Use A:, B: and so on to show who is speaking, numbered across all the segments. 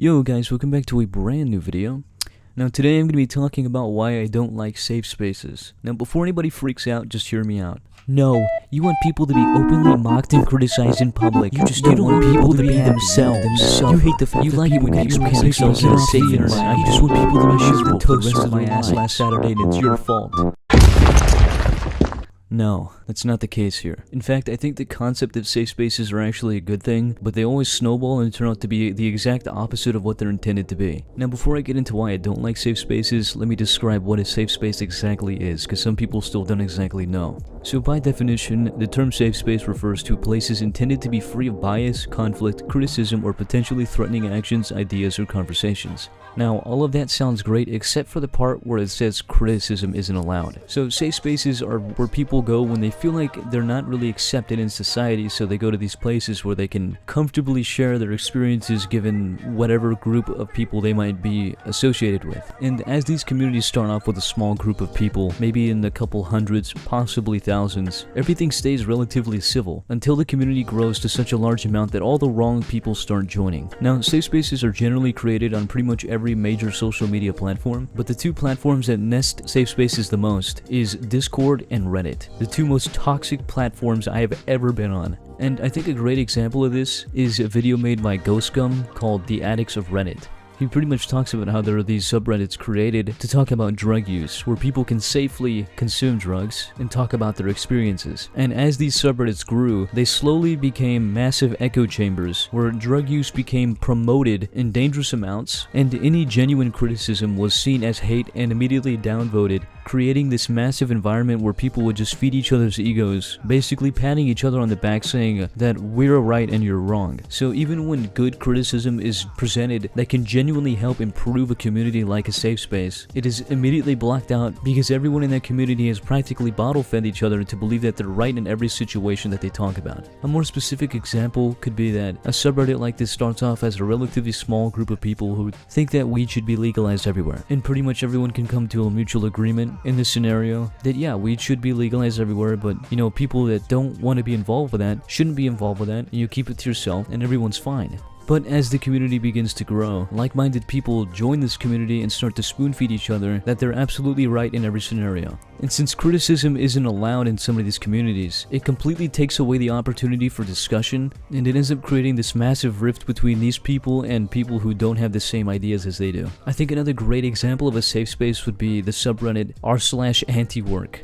A: Yo guys, welcome back to a brand new video. Now today I'm going to be talking about why I don't like safe spaces. Now before anybody freaks out, just hear me out. No, you want people to be openly mocked and criticized in public. You don't want people to be themselves. You hate the fact you like when people can themselves in a safe environment. You just want people to be miserable for the rest of my ass last Saturday and it's your fault. No, that's not the case here. In fact, I think the concept of safe spaces are actually a good thing, but they always snowball and turn out to be the exact opposite of what they're intended to be. Now, before I get into why I don't like safe spaces, let me describe what a safe space exactly is, because some people still don't exactly know. So by definition, the term safe space refers to places intended to be free of bias, conflict, criticism, or potentially threatening actions, ideas, or conversations. Now, all of that sounds great except for the part where it says criticism isn't allowed. So safe spaces are where people go when they feel like they're not really accepted in society, so they go to these places where they can comfortably share their experiences given whatever group of people they might be associated with. And as these communities start off with a small group of people, maybe in the couple hundreds, possibly thousands, everything stays relatively civil until the community grows to such a large amount that all the wrong people start joining. Now, safe spaces are generally created on pretty much every major social media platform, but the two platforms that nest safe spaces the most is Discord and Reddit, the two most toxic platforms I have ever been on. And I think a great example of this is a video made by GhostGum called The Addicts of Reddit. He pretty much talks about how there are these subreddits created to talk about drug use, where people can safely consume drugs and talk about their experiences. And as these subreddits grew, they slowly became massive echo chambers, where drug use became promoted in dangerous amounts, and any genuine criticism was seen as hate and immediately downvoted, creating this massive environment where people would just feed each other's egos, basically patting each other on the back saying that we're right and you're wrong. So even when good criticism is presented that can genuinely help improve a community like a safe space, it is immediately blocked out because everyone in that community has practically bottle-fed each other to believe that they're right in every situation that they talk about. A more specific example could be that a subreddit like this starts off as a relatively small group of people who think that weed should be legalized everywhere, and pretty much everyone can come to a mutual agreement in this scenario that yeah, weed should be legalized everywhere, but people that don't want to be involved with that shouldn't be involved with that, and you keep it to yourself and everyone's fine. But as the community begins to grow, like-minded people join this community and start to spoon-feed each other that they're absolutely right in every scenario. And since criticism isn't allowed in some of these communities, it completely takes away the opportunity for discussion, and it ends up creating this massive rift between these people and people who don't have the same ideas as they do. I think another great example of a safe space would be the subreddit r/anti-work.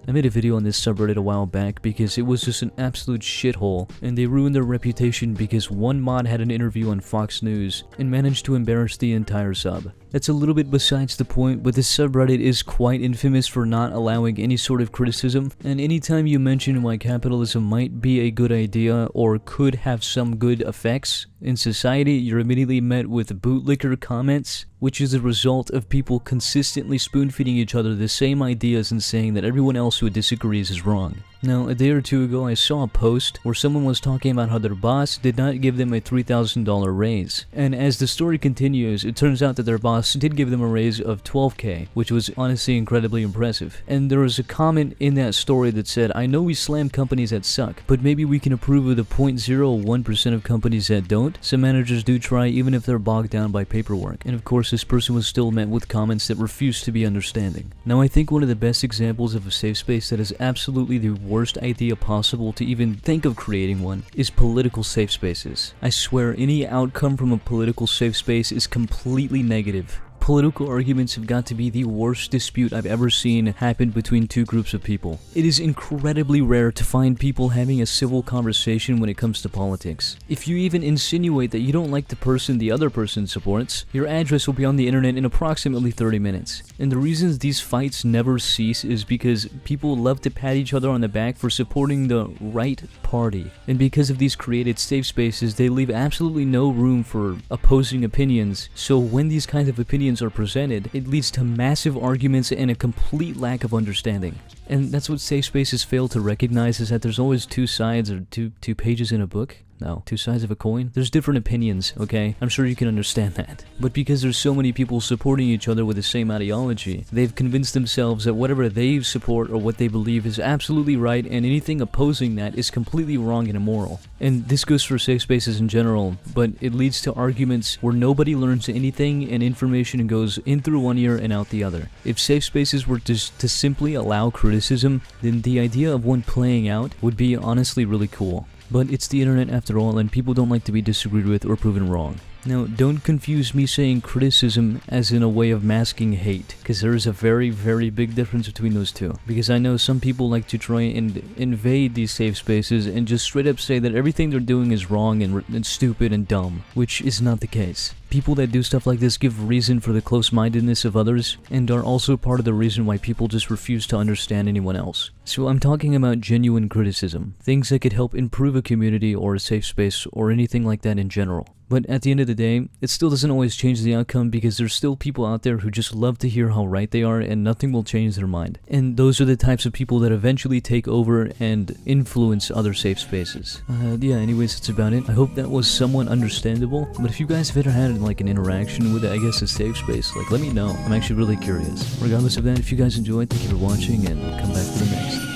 A: I made a video on this subreddit a while back because it was just an absolute shithole, and they ruined their reputation because one mod had an interview on Fox News and managed to embarrass the entire sub. That's a little bit besides the point, but this subreddit is quite infamous for not allowing any sort of criticism, and anytime you mention why capitalism might be a good idea or could have some good effects in society, you're immediately met with bootlicker comments, which is a result of people consistently spoon-feeding each other the same ideas and saying that everyone else who disagrees is wrong. Now, a day or two ago, I saw a post where someone was talking about how their boss did not give them a $3,000 raise. And as the story continues, it turns out that their boss did give them a raise of $12K, which was honestly incredibly impressive. And there was a comment in that story that said, I know we slam companies that suck, but maybe we can approve of the 0.01% of companies that don't. Some managers do try even if they're bogged down by paperwork. And of course, this person was still met with comments that refused to be understanding. Now, I think one of the best examples of a safe space that is absolutely the worst idea possible to even think of creating one is political safe spaces. I swear any outcome from a political safe space is completely negative. Political arguments have got to be the worst dispute I've ever seen happen between two groups of people. It is incredibly rare to find people having a civil conversation when it comes to politics. If you even insinuate that you don't like the person the other person supports, your address will be on the internet in approximately 30 minutes. And the reasons these fights never cease is because people love to pat each other on the back for supporting the right party. And because of these created safe spaces, they leave absolutely no room for opposing opinions. So when these kinds of opinions are presented, it leads to massive arguments and a complete lack of understanding. And that's what safe spaces fail to recognize, is that there's always two sides or two pages in a book. No. Two sides of a coin? There's different opinions, okay? I'm sure you can understand that. But because there's so many people supporting each other with the same ideology, they've convinced themselves that whatever they support or what they believe is absolutely right, and anything opposing that is completely wrong and immoral. And this goes for safe spaces in general, but it leads to arguments where nobody learns anything and information goes in through one ear and out the other. If safe spaces were to simply allow criticism, then the idea of one playing out would be honestly really cool. But it's the internet after all, and people don't like to be disagreed with or proven wrong. Now, don't confuse me saying criticism as in a way of masking hate, because there is a very, very big difference between those two. Because I know some people like to try and invade these safe spaces and just straight up say that everything they're doing is wrong and stupid and dumb, which is not the case. People that do stuff like this give reason for the close-mindedness of others, and are also part of the reason why people just refuse to understand anyone else. So I'm talking about genuine criticism, things that could help improve a community or a safe space or anything like that in general. But at the end of the day, it still doesn't always change the outcome, because there's still people out there who just love to hear how right they are and nothing will change their mind. And those are the types of people that eventually take over and influence other safe spaces. Yeah, anyways, that's about it. I hope that was somewhat understandable, but if you guys have ever had like an interaction with, I guess, a safe space, like let me know. I'm actually really curious. Regardless of that, if you guys enjoyed, thank you for watching and come back for the next.